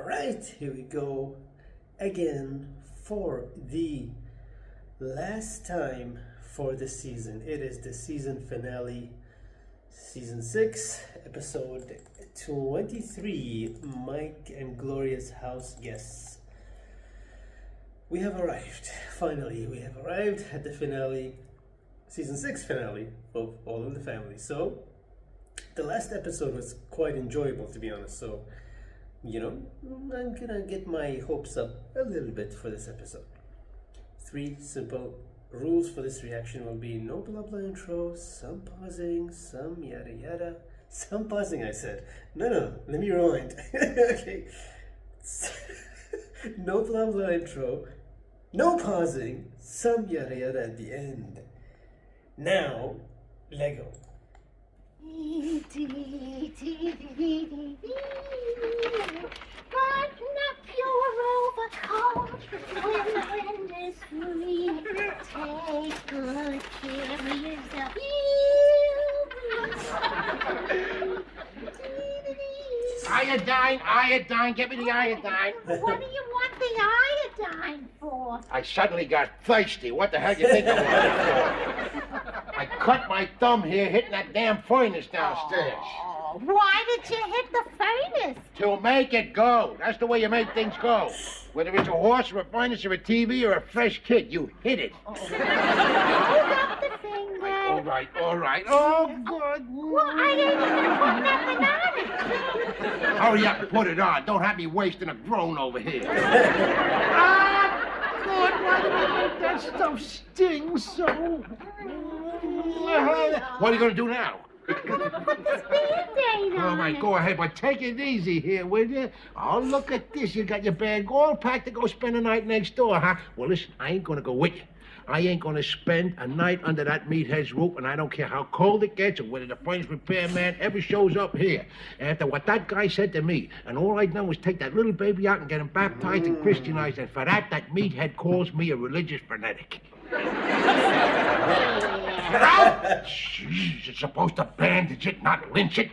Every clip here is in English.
Alright, here we go again for the last time for the season. It is the season finale, season 6, episode 23, Mike and Gloria's house guests. We have arrived, finally, we have arrived at the finale, season 6 finale of All in the Family. So, the last episode was quite enjoyable, to be honest, so I'm gonna get my hopes up a little bit for this episode. 3 simple rules for this reaction will be no blah blah intro, some pausing, some yada yada. Some pausing, I said. No, let me rewind. Okay. No blah blah intro, no pausing, some yada yada at the end. Now, Lego. Button up your overcoat when the wind is free. Take good care of yourself. Iodine, give me the iodine. What do you want the iodine for? I suddenly got thirsty. What the hell do you think I wanted it for? I cut my thumb here hitting that damn furnace downstairs. Oh, why did you hit the furnace? To make it go. That's the way you make things go. Whether it's a horse or a furnace or a TV or a fresh kid, you hit it. Hold up the finger. All right. Oh, good. Well, I ain't even put nothing on it. Hurry up and put it on. Don't have me wasting a groan over here. God, why do I make that stuff sting so? What are you going to do now? I'm gonna put this Band-Aid on. All right, go ahead, but take it easy here, will you? Oh, look at this. You got your bag all packed to go spend the night next door, huh? Well, listen, I ain't going to go with you. I ain't going to spend a night under that meathead's roof, and I don't care how cold it gets or whether the furnace repairman ever shows up here. After what that guy said to me, and all I done was take that little baby out and get him baptized and Christianized, and for that meathead calls me a religious fanatic. Jeez, it's supposed to bandage it, not lynch it.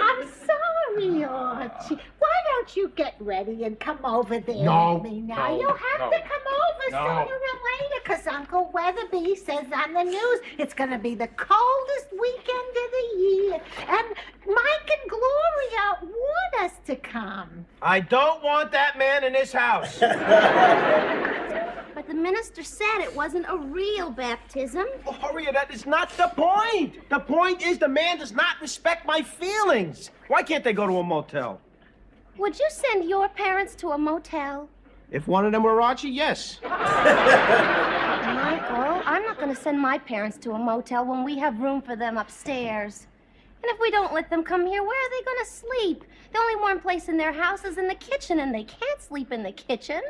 I'm sorry, Archie. Why don't you get ready and come over there No, with me now? no, You'll have no. to come over No. sooner or later, because Uncle Weatherby says on the news it's going to be the coldest weekend of the year. And Mike and Gloria want us to come. I don't want that man in this house. But the minister said it wasn't a real baptism. Oh, hurry, that is not the point. The point is the man does not respect my feelings. Why can't they go to a motel? Would you send your parents to a motel? If one of them were Archie, yes. Michael, I'm not going to send my parents to a motel when we have room for them upstairs. And if we don't let them come here, where are they going to sleep? The only warm place in their house is in the kitchen, and they can't sleep in the kitchen.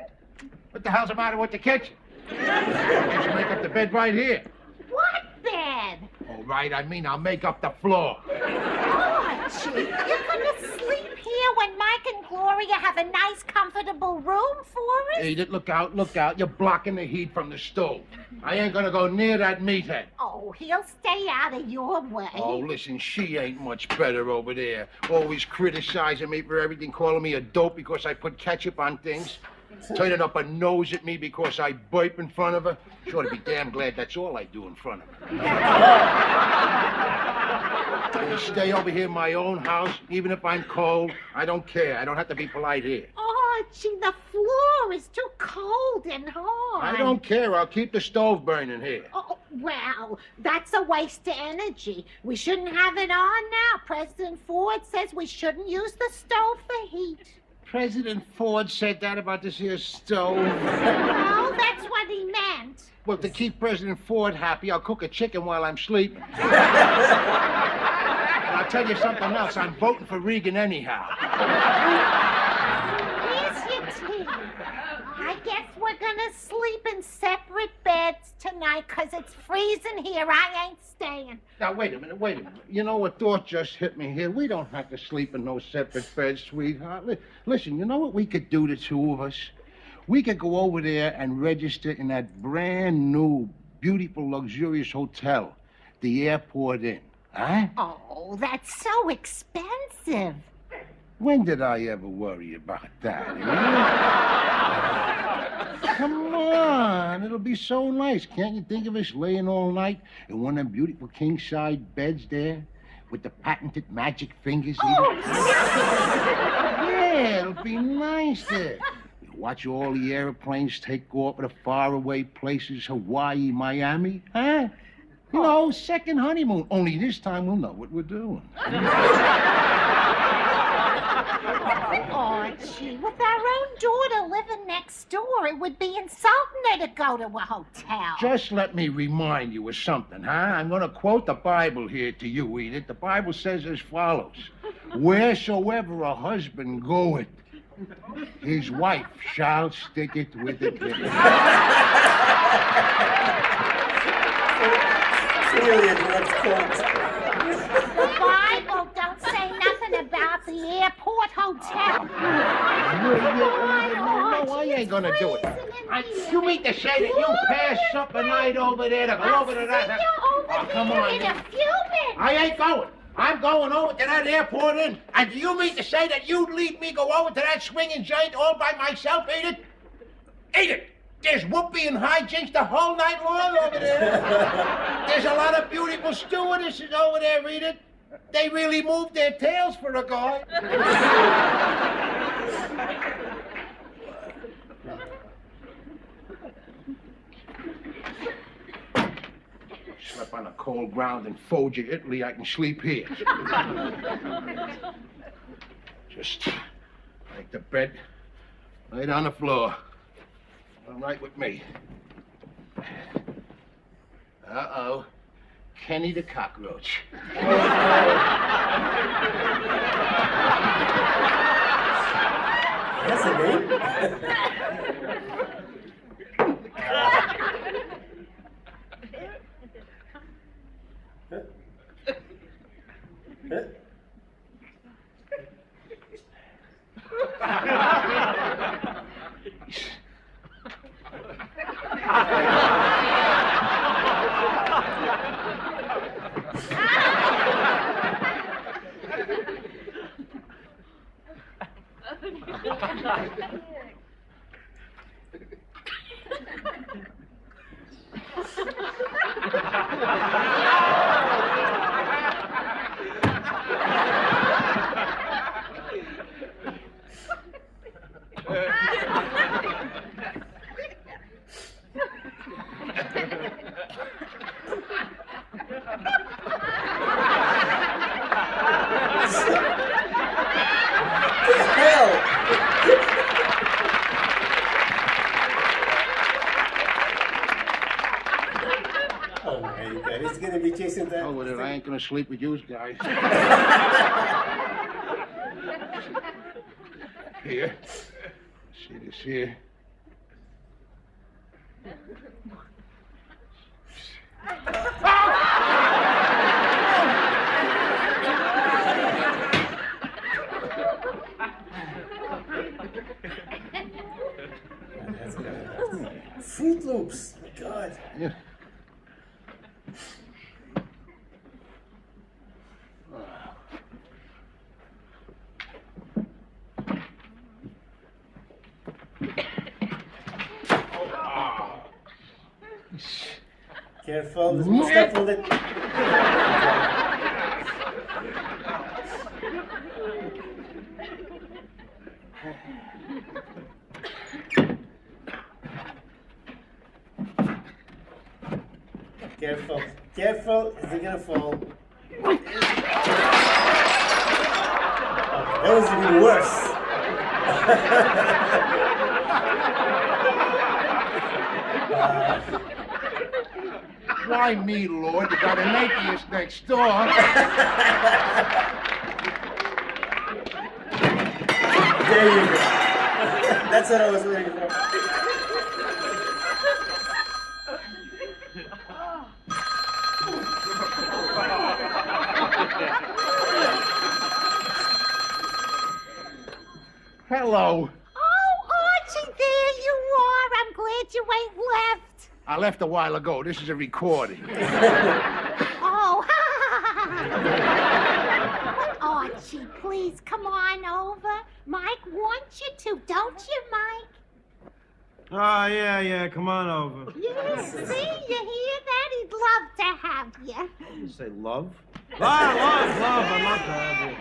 What the hell's the matter with the kitchen? Just make up the bed right here. What bed? All right, I'll make up the floor. Archie, you're going to sleep here when Mike and Gloria have a nice, comfortable room for us? Edith, look out. You're blocking the heat from the stove. I ain't gonna go near that meathead. Oh, he'll stay out of your way. Oh, listen, she ain't much better over there. Always criticizing me for everything, calling me a dope because I put ketchup on things. Turning up a nose at me because I burp in front of her. She ought to be damn glad that's all I do in front of her. I stay over here in my own house, even if I'm cold. I don't care. I don't have to be polite here. Archie, the floor is too cold and hard. I don't care. I'll keep the stove burning here. Oh, well, that's a waste of energy. We shouldn't have it on now. President Ford says we shouldn't use the stove for heat. President Ford said that about this here stove. Well, that's what he meant. Well, to keep President Ford happy, I'll cook a chicken while I'm sleeping. And I'll tell you something else. I'm voting for Reagan anyhow. Here's your tea. I guess we're gonna sleep in separate beds tonight, 'cause it's freezing here. I ain't staying. Now, wait a minute. You know, a thought just hit me here. We don't have to sleep in no separate beds, sweetheart. Listen, you know what we could do, the two of us? We could go over there and register in that brand new, beautiful, luxurious hotel, the Airport Inn. Huh? Oh, that's so expensive. When did I ever worry about that? Come on, it'll be so nice. Can't you think of us laying all night in one of them beautiful king-size beds there? With the patented magic fingers? Yeah, it'll be nice there. We'll watch all the airplanes take off to faraway places, Hawaii, Miami, huh? You know, second honeymoon. Only this time we'll know what we're doing. Archie, with our own daughter living next door, it would be insulting her to go to a hotel. Just let me remind you of something, huh? I'm going to quote the Bible here to you, Edith. The Bible says as follows. Wheresoever a husband goeth, his wife shall stick it with it. Clearly a direct quote. The Bible don't say nothing about the airport hotel. No, I ain't going to do it. You mean to say that you passed up a night over there to go over to that? Oh, come on. In a few minutes. I ain't going. I'm going over to that airport inn. And do you mean to say that you'd leave me go over to that swinging joint all by myself, Edith? Edith! There's whoopee and hijinks the whole night long over there. There's a lot of beautiful stewardesses over there, Edith. They really move their tails for a guy. Sleep on the cold ground in Foggia, Italy. I can sleep here. Just make the bed, lay down the floor. All right with me. Uh-oh. Kenny the cockroach. That's a name? He's gonna be chasing that. Oh, with it, I ain't gonna sleep with you guys. Here. See this here? Fruit Loops. My God. Yeah. Careful, there's more stuff on it. Careful, careful, is it gonna fall? Oh, that was even worse. Why me, Lord? You got an atheist next door. There you go. That's what I was waiting for. Hello. Oh, Archie, there you are. I'm glad you ain't left. I left a while ago. This is a recording. Oh, Archie, please come on over? Mike wants you to, don't you, Mike? Oh, yeah, come on over. Yes, see, you hear that? He'd love to have you. You say love? Love, I'd love to have you.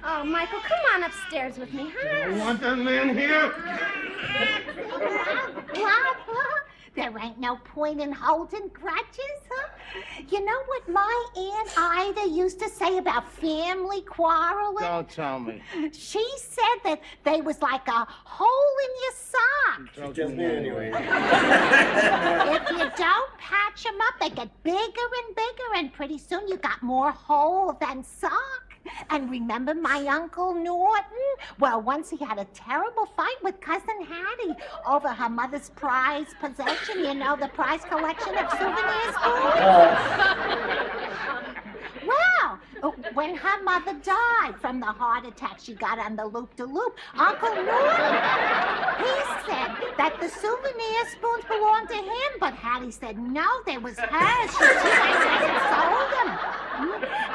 Oh, Michael, come on upstairs with me, huh? You want that man here? Love, huh? There ain't no point in holding grudges, huh? You know what my Aunt Ida used to say about family quarreling? Don't tell me. She said that they was like a hole in your sock. Don't Just me anyway. If you don't patch them up, they get bigger and bigger, and pretty soon you got more hole than sock. And remember my Uncle Norton? Well, once he had a terrible fight with Cousin Hattie over her mother's prized possession, you know, the prize collection of souvenir spoons. Well, when her mother died from the heart attack she got on the loop-de-loop, Uncle Norton, he said that the souvenir spoons belonged to him, but Hattie said no, they was hers. She went and sold them.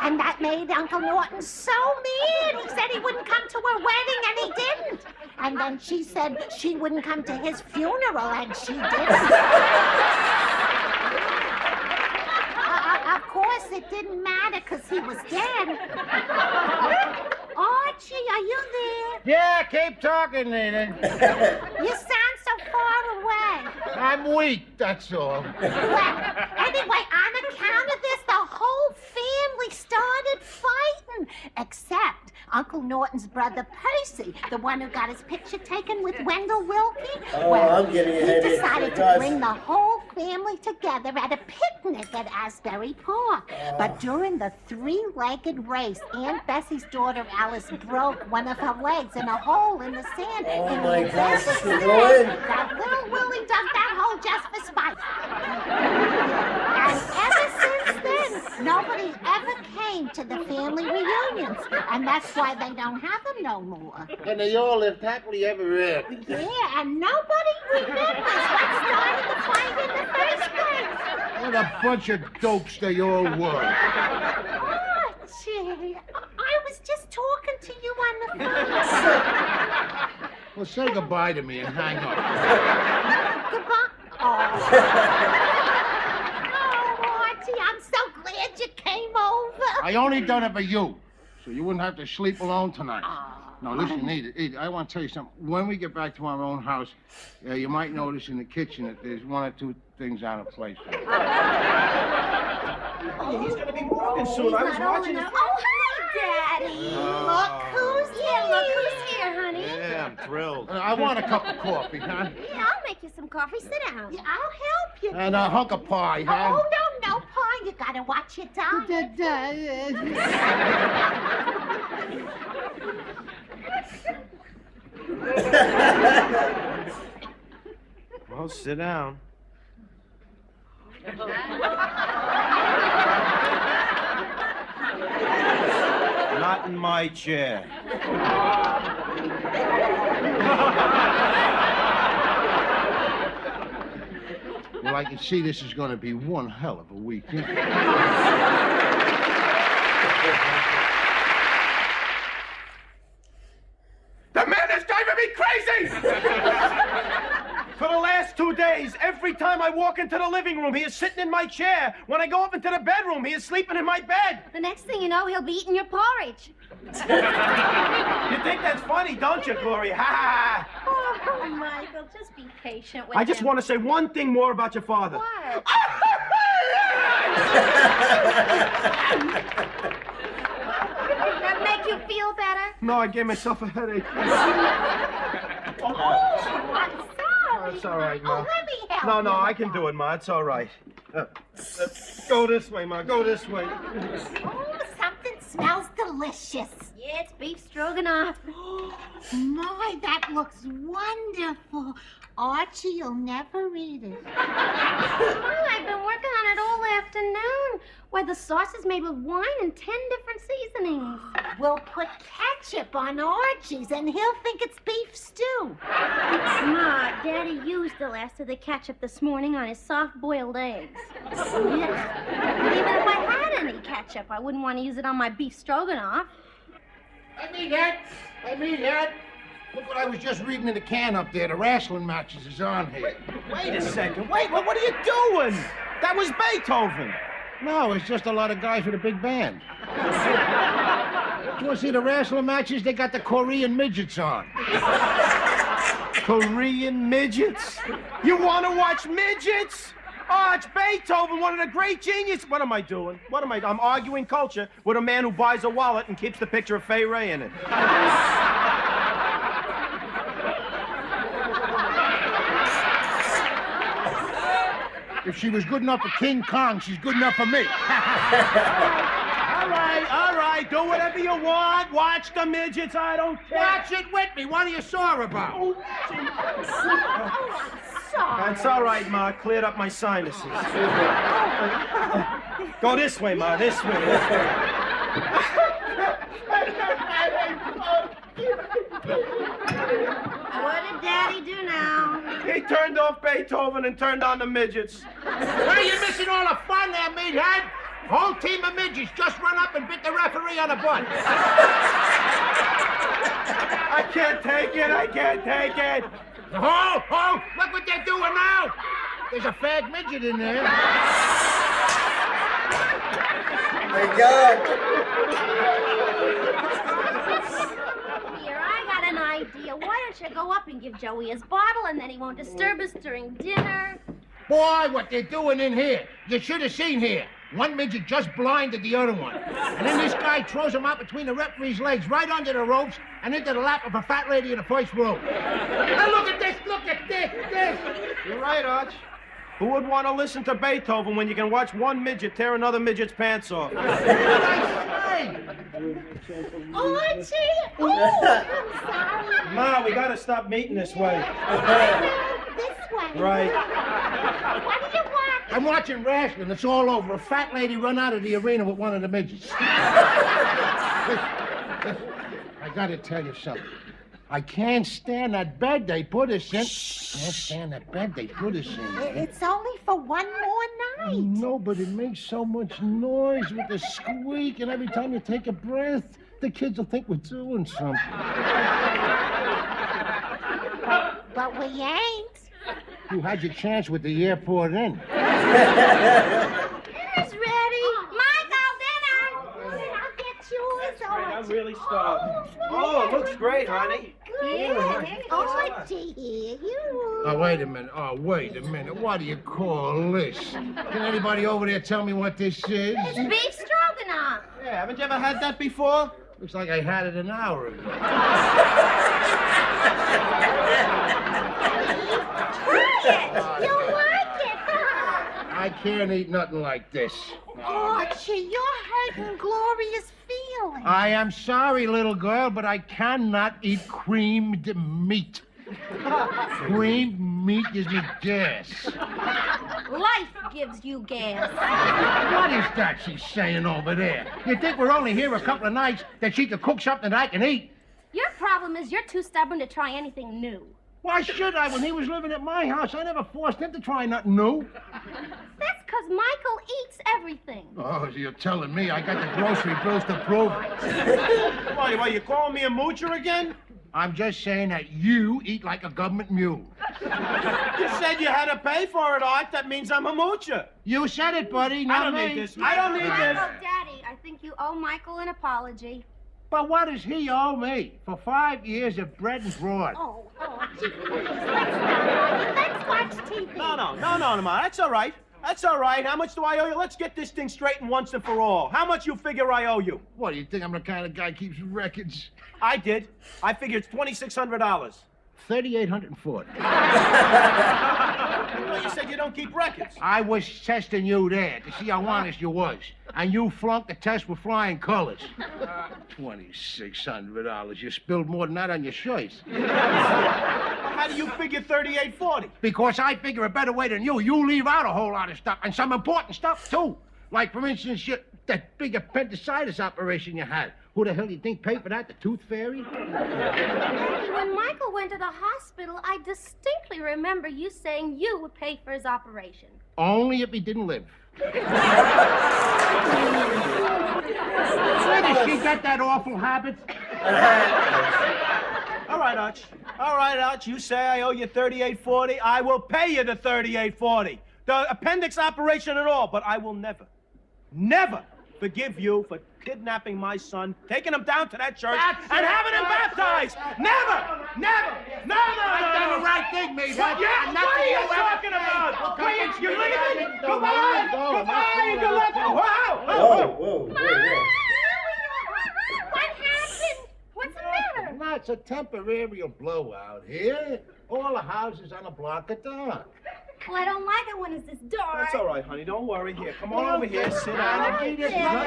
And that made Uncle Norton so mad. He said he wouldn't come to her wedding, and he didn't. And then she said she wouldn't come to his funeral, and she didn't. Of course, it didn't matter because he was dead. Archie, are you there? Yeah, keep talking, Nina. You sound so far away. I'm weak, that's all. Well, anyway, on account of this, the whole family started fighting. Except Uncle Norton's brother Percy, the one who got his picture taken with Wendell Wilkie. Oh, well, I'm getting a he headache. decided to bring the whole family together at a picnic at Asbury Park. But during the three-legged race, Aunt Bessie's daughter Alice broke one of her legs in a hole in the sand. Oh, and my ever gosh, since she's then, going. that little Willie dug that hole just for spite. And ever since then, nobody ever came to the family reunions. And that's why they don't have them no more. And they all lived happily ever after. Yeah, and nobody remembers what started the fight in the first place. What a bunch of dopes they all were. Archie, I was just talking to you on the phone. Well, say goodbye to me and hang up. Goodbye. Oh, Archie, I'm so glad you came over. I only done it for you, so you wouldn't have to sleep alone tonight. Now, listen, Edith, I want to tell you something. When we get back to our own house, you might notice in the kitchen that there's one or two things out of place. Oh, he's gonna be walking soon. I was watching his... Oh, hi, Daddy. Look who's here. Look who's here, honey. Yeah, I'm thrilled. I want a cup of coffee, huh? Yeah, I'll make you some coffee. Sit down. Yeah, I'll help you. And a hunk of pie, huh? Oh, no, Pa. You gotta watch your diet. Well, sit down. Not in my chair. Well, I can see this is going to be one hell of a weekend. The man is driving me crazy! For the last 2 days, every time I walk into the living room, he is sitting in my chair. When I go up into the bedroom, he is sleeping in my bed. The next thing you know, he'll be eating your porridge. You think that's funny, don't you, Gloria? Ha ha ha! Oh, Michael, just be patient with I just want to say one thing more about your father. What? That make you feel better? No, I gave myself a headache. I'm sorry. It's all right, Oh, Ma. let me help No, you. I can do it, Ma. It's all right. Go this way, Ma. Go this way. Oh, something smells delicious. Yeah, it's beef stroganoff. My, that looks wonderful. Archie, you'll never eat it. Well, I've been working on it all afternoon. Why, the sauce is made with wine and 10 different seasonings. We'll put ketchup on Archie's and he'll think it's beef stew. Ma, Daddy used the last of the ketchup this morning on his soft-boiled eggs. Yeah. And even if I had any ketchup, I wouldn't want to use it on my beef stroganoff. Hey, meathead. Look what I was just reading in the can up there. The wrestling matches is on here. Wait a second. Wait, what are you doing? That was Beethoven. No, it's just a lot of guys with a big band. You want to see the wrestling matches? They got the Korean midgets on. Korean midgets? You want to watch midgets? Oh, it's Beethoven, one of the great geniuses. What am I doing? I'm arguing culture with a man who buys a wallet and keeps the picture of Fay Ray in it. If she was good enough for King Kong, she's good enough for me. All right. Do whatever you want. Watch the midgets. I don't care. Watch it with me. What are you sore about? Oh, I'm That's all right, Ma. Cleared up my sinuses. Go this way, Ma. This way. What did Daddy do now? He turned off Beethoven and turned on the midgets. Well, you're missing all the fun there, meathead. Whole team of midgets just run up and bit the referee on the butt. I can't take it. Oh, look what they're doing now. There's a fag midget in there. My God. Here, I got an idea. Why don't you go up and give Joey his bottle, and then he won't disturb us during dinner? Boy, what they're doing in here. You should have seen here. One midget just blinded the other one. And then this guy throws him out between the referee's legs, right under the ropes, and into the lap of a fat lady in the first row. Now look at this. You're right, Arch. Who would want to listen to Beethoven when you can watch one midget tear another midget's pants off? What did I say? Archie! Oh, I'm sorry. Ma, we gotta stop meeting this way. This way. Right. What do you want? I'm watching wrestling. It's all over. A fat lady run out of the arena with one of the midgets. I gotta tell you something. I can't stand that bed they put us in. Can't stand that bed they put us in. It's only for one more night. No, but it makes so much noise with the squeak, and every time you take a breath, the kids will think we're doing something. But we ain't. You had your chance with the airport in. Dinner's ready. Michael, dinner. I'll get yours. I'm really starving. Oh, it looks great, honey. Good. Archie, here you. Oh, wait a minute. What do you call this? Can anybody over there tell me what this is? It's beef stroganoff. Yeah, haven't you ever had that before? Looks like I had it an hour ago. Try it. You'll like it. I can't eat nothing like this. Archie, you're hurting Gloria's feelings. I am sorry, little girl, but I cannot eat creamed meat. Creamed meat gives me gas. Life gives you gas. What is that she's saying over there? You think we're only here a couple of nights that she could cook something that I can eat? Your problem is you're too stubborn to try anything new. Why should I? When he was living at my house, I never forced him to try nothing new. That's because Michael eats everything. Oh, you're telling me I got the grocery bills to prove it. Why, you calling me a moocher again? I'm just saying that you eat like a government mule. You said you had to pay for it, Art. That means I'm a moocher. You said it, buddy, I not don't me. need this. I don't need this. Daddy, I think you owe Michael an apology. But what does he owe me? For 5 years of bread and broad. Oh, please, let's watch TV. No, Ma. That's all right. That's all right. How much do I owe you? Let's get this thing straightened once and for all. How much you figure I owe you? What, do you think I'm the kind of guy who keeps records? I did. I figured it's $2,600. 3,840. Well, you said you don't keep records. I was testing you there to see how honest you was. And you flunked the test with flying colors. $2,600. You spilled more than that on your shirts. How do you figure 3840? Because I figure a better way than you. You leave out a whole lot of stuff, and some important stuff, too. Like, for instance, that big appendicitis operation you had. Who the hell do you think paid for that? The tooth fairy? Daddy, when Michael went to the hospital, I distinctly remember you saying you would pay for his operation. Only if he didn't live. Where did she get that awful habit? All right, Arch. All right, Arch. You say I owe you $38.40. I will pay you the $38.40. The appendix operation and all, but I will never forgive you for kidnapping my son, taking him down to that church, and having him baptized. Never. No. I've done the right thing, mate. What are you talking about? You leaving? Goodbye. Whoa. What happened? What's the matter? No, it's a temporary blowout here. All the houses on the block are dark. Well, I don't like it when it's this dark. That's all right, honey. Don't worry. Here, come on over here. Sit down. Don't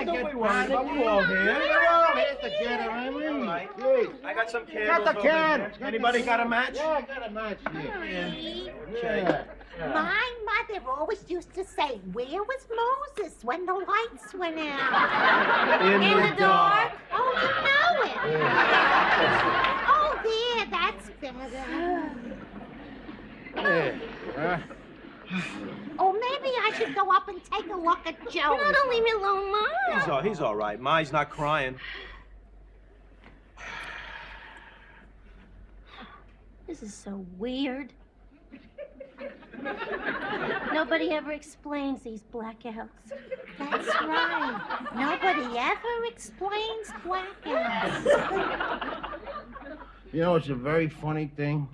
Don't be worried about we're all here. We're all here together, ain't we? All right. Jeez. I got some candles. Got the over there. candles. Anybody got a match? Yeah, I got a match here. Okay. My mother always used to say, where was Moses when the lights went out? In the dark. Oh, you know it. Oh, there, that's better. Yeah. Oh, maybe I should go up and take a look at Joey. No, don't leave me alone, Mom. He's all right. Mi's not crying. This is so weird. Nobody ever explains these blackouts. That's right. Nobody ever explains blackouts. You know, it's a very funny thing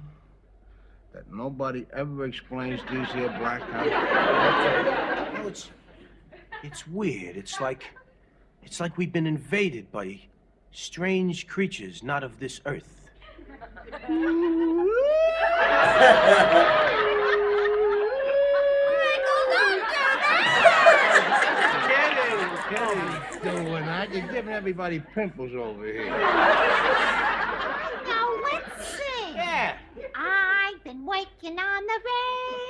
that nobody ever explains these here blackouts. No, it's weird. It's like we've been invaded by strange creatures not of this earth. Doing that? You're giving everybody pimples over here. Now let's sing. Yeah. I've been working on the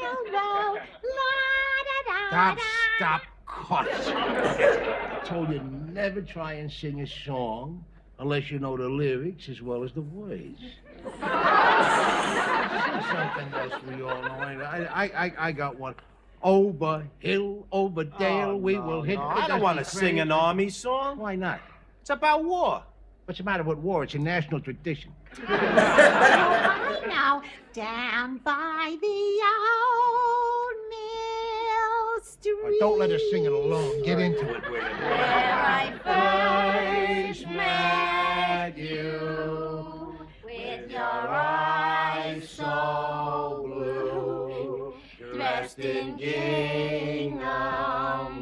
railroad. La-da-da-da. Stop, cut. I told you never try and sing a song unless you know the lyrics as well as the words. Something else we all know. I got one. Over hill, over dale, we will hit the I don't want to sing an army song. Why not? It's about war. What's the matter with war? It's a national tradition. I know. Down by the old mill street. Don't let us sing it alone. Get into it with it. Where I first met you with your eyes so blue, dressed in gingham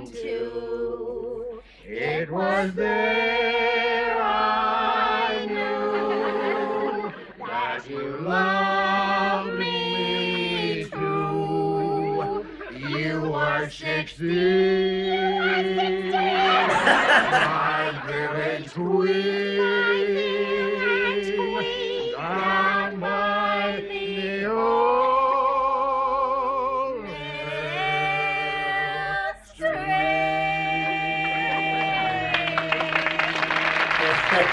too. It was there I knew that you loved me true. You were 16, my village queen. Down by the old mill Hey,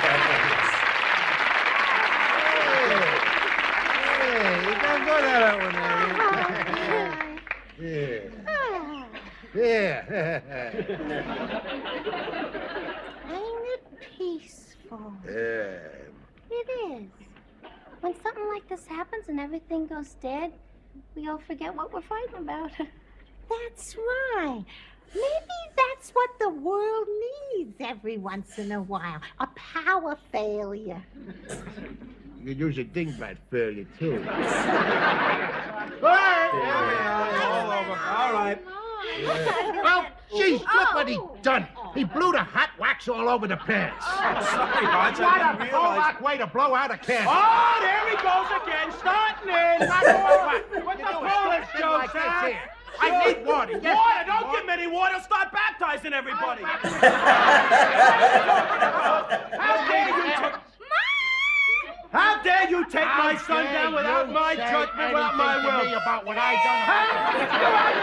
you got good at that one there. Yeah. Ain't it peaceful? Yeah. It is. When something like this happens and everything goes dead, we all forget what we're fighting about. That's right. Maybe that's what the world needs every once in a while. A power failure. You could use a dingbat failure, too. All right. Well, geez, look what he done. He blew the hot wax all over the pants. Sorry, Arch, What I a didn't realize. Pollock way to blow out a candle. Oh, there he goes again, starting in. What the Polish jokes, huh? I need water. Yes, Water, don't give him any water. He'll start baptizing everybody. How dare you take my son down without my judgment, without my will? Me about what I done.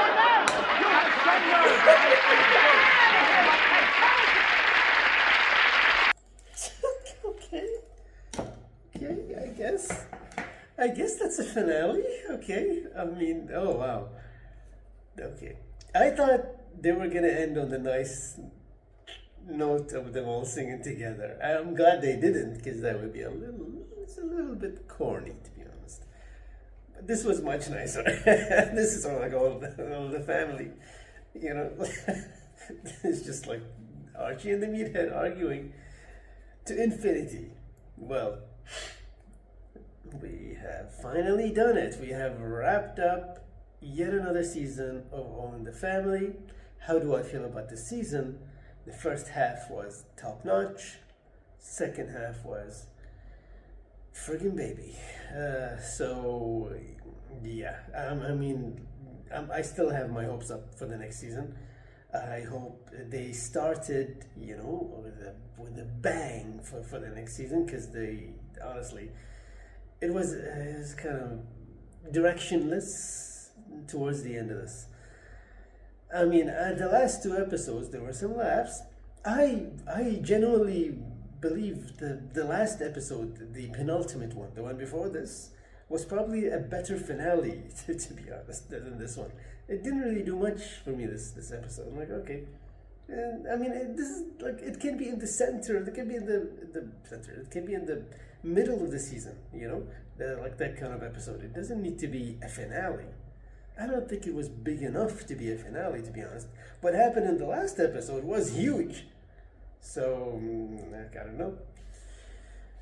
Okay, I guess that's a finale. Okay, I mean, oh wow. Okay, I thought they were gonna end on the nice note of them all singing together. I'm glad they didn't, because that would be it's a little bit corny, to be honest. But this was much nicer. This is like all the family, you know. It's just like Archie and the meathead arguing to infinity. Well, we have finally done it. We have wrapped up yet another season of All in the Family. How do I feel about the season? The first half was top notch. Second half was friggin' baby. So yeah, I still have my hopes up for the next season. I hope they started, you know, with a bang for the next season, because they honestly, it was kind of directionless towards the end of this. I mean, the last two episodes, there were some laughs. I genuinely believe the last episode, the penultimate one, the one before this, was probably a better finale, to be honest, than this one. It didn't really do much for me, this episode. I'm like, okay. And, I mean, this is like, it can be in the center, it can be in the center, it can be in the middle of the season, you know? Like that kind of episode. It doesn't need to be a finale. I don't think it was big enough to be a finale, to be honest. What happened in the last episode was huge. So, I don't know.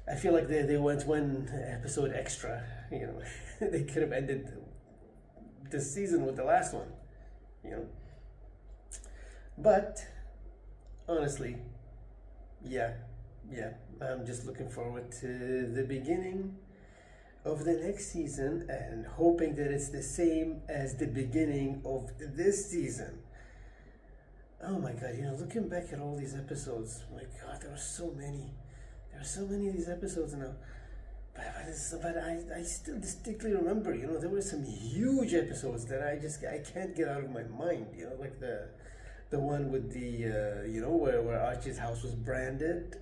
I feel like they went one episode extra, you know. They could have ended this season with the last one, you know. But, honestly, yeah, I'm just looking forward to the beginning of the next season and hoping that it's the same as the beginning of this season. Oh my God, you know, looking back at all these episodes, my God, there are so many. There are so many of these episodes now. But I still distinctly remember, you know, there were some huge episodes that I can't get out of my mind, you know, like the one with the, you know, where Archie's house was branded.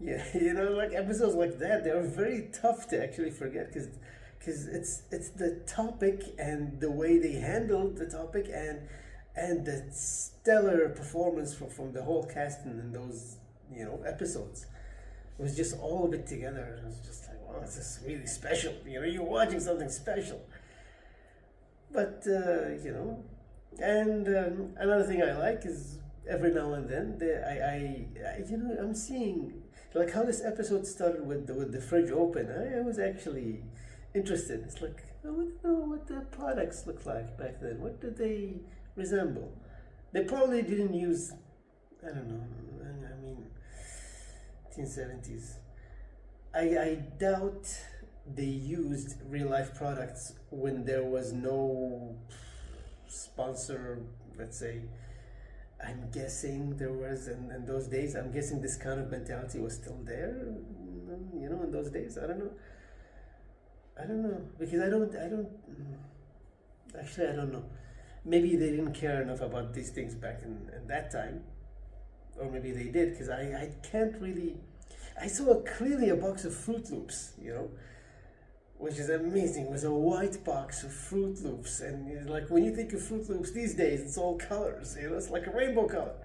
Yeah, you know, like episodes like that, they are very tough to actually forget, because it's the topic and the way they handled the topic and the stellar performance from the whole cast in those, you know, episodes. It was just all of it together. It was just like, wow, this is really special. You know, you're watching something special. But, you know, and another thing I like is every now and then, you know, I'm seeing, like how this episode started with the fridge open. I was actually interested. It's like, I want to know what the products looked like back then. What did they resemble? They probably didn't use, I don't know, I mean, 1970s. I doubt they used real life products when there was no sponsor, let's say. I'm guessing there was, in those days, I'm guessing this kind of mentality was still there, you know, in those days. I don't know, because I don't know. Maybe they didn't care enough about these things back in that time, or maybe they did, because I can't really, I saw clearly a box of Fruit Loops, you know, which is amazing. It was a white box of Fruit Loops, and like when you think of Fruit Loops these days, it's all colors, you know, it's like a rainbow color.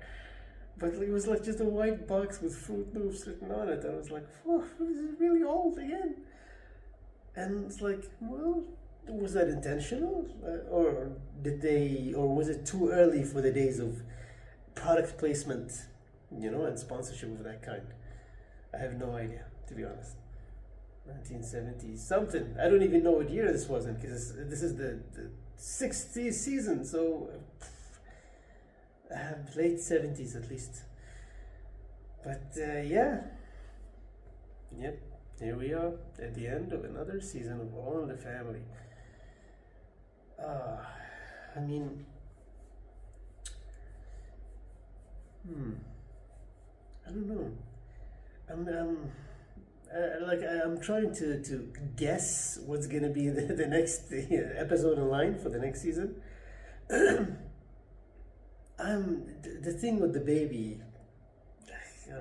But it was like just a white box with Fruit Loops written on it, and I was like, oh, this is really old again. And it's like, well, was that intentional, or was it too early for the days of product placement, you know, and sponsorship of that kind? I have no idea, to be honest. 1970s something. I don't even know what year this was in, because this is the 60th season, so late 70s at least. But yeah, yep, here we are at the end of another season of All in the Family. I mean, I don't know. I'm trying to guess what's gonna be the next episode in line for the next season. The thing with the baby, I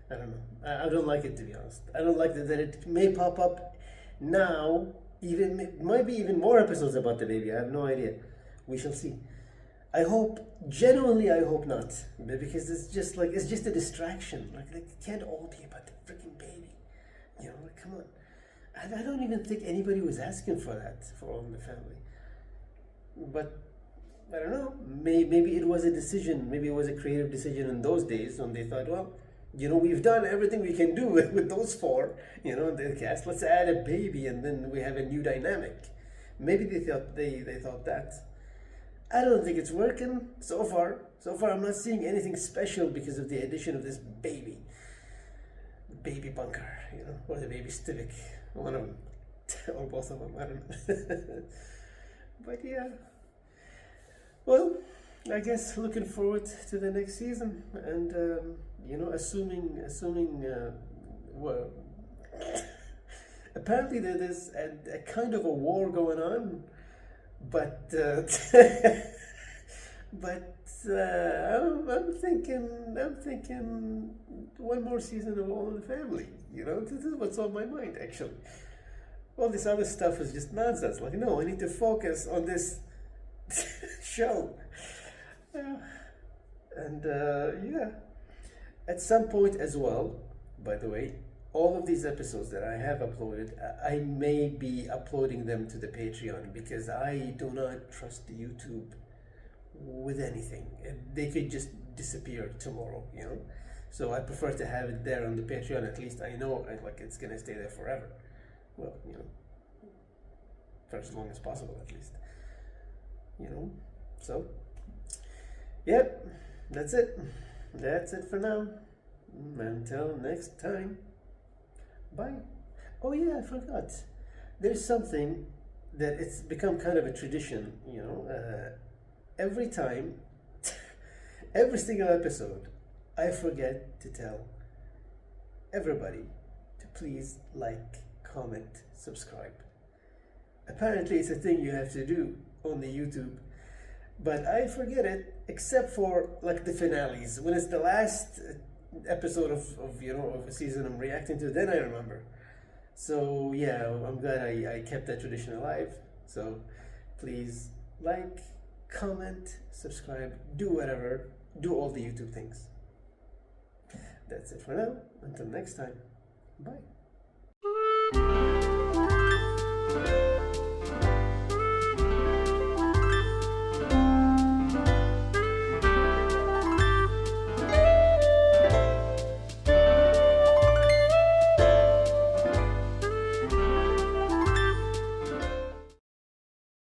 don't know. I don't like it, to be honest. I don't like that it may pop up now. Even it might be even more episodes about the baby. I have no idea. We shall see. I hope, genuinely, I hope not, because it's just a distraction. Like it can't all be about the freaking baby, you know. Like, come on, I don't even think anybody was asking for that for All in the Family. But I don't know. Maybe it was a decision. Maybe it was a creative decision in those days when they thought, well, you know, we've done everything we can do with those four, you know, in the cast. Let's add a baby, and then we have a new dynamic. Maybe they thought that. I don't think it's working so far. So far, I'm not seeing anything special because of the addition of this baby bunker, you know, or the baby Stivik, one of them, or both of them. I don't know. But yeah. Well, I guess looking forward to the next season, and you know, assuming well, apparently there's a kind of a war going on, but I'm thinking one more season of All in the Family. You know, this is what's on my mind actually. All this other stuff is just nonsense. Like, no, I need to focus on this show. And yeah, at some point as well, by the way, all of these episodes that I have uploaded, I may be uploading them to the Patreon, because I do not trust YouTube with anything. They could just disappear tomorrow, you know. So I prefer to have it there on the Patreon. At least I know like it's gonna stay there forever. Well, you know, for as long as possible, at least. You know, so yep, that's it. That's it for now. Until next time. Bye. Oh yeah, I forgot. There's something that it's become kind of a tradition, you know. Every time, every single episode, I forget to tell everybody to please like, comment, subscribe. Apparently it's a thing you have to do on the YouTube, but I forget it, except for like the finales. When it's the last episode of you know, of a season I'm reacting to, then I remember. So yeah, I'm glad I kept that tradition alive. So please like, comment, subscribe, do whatever, do all the YouTube things. That's it for now. Until next time, bye.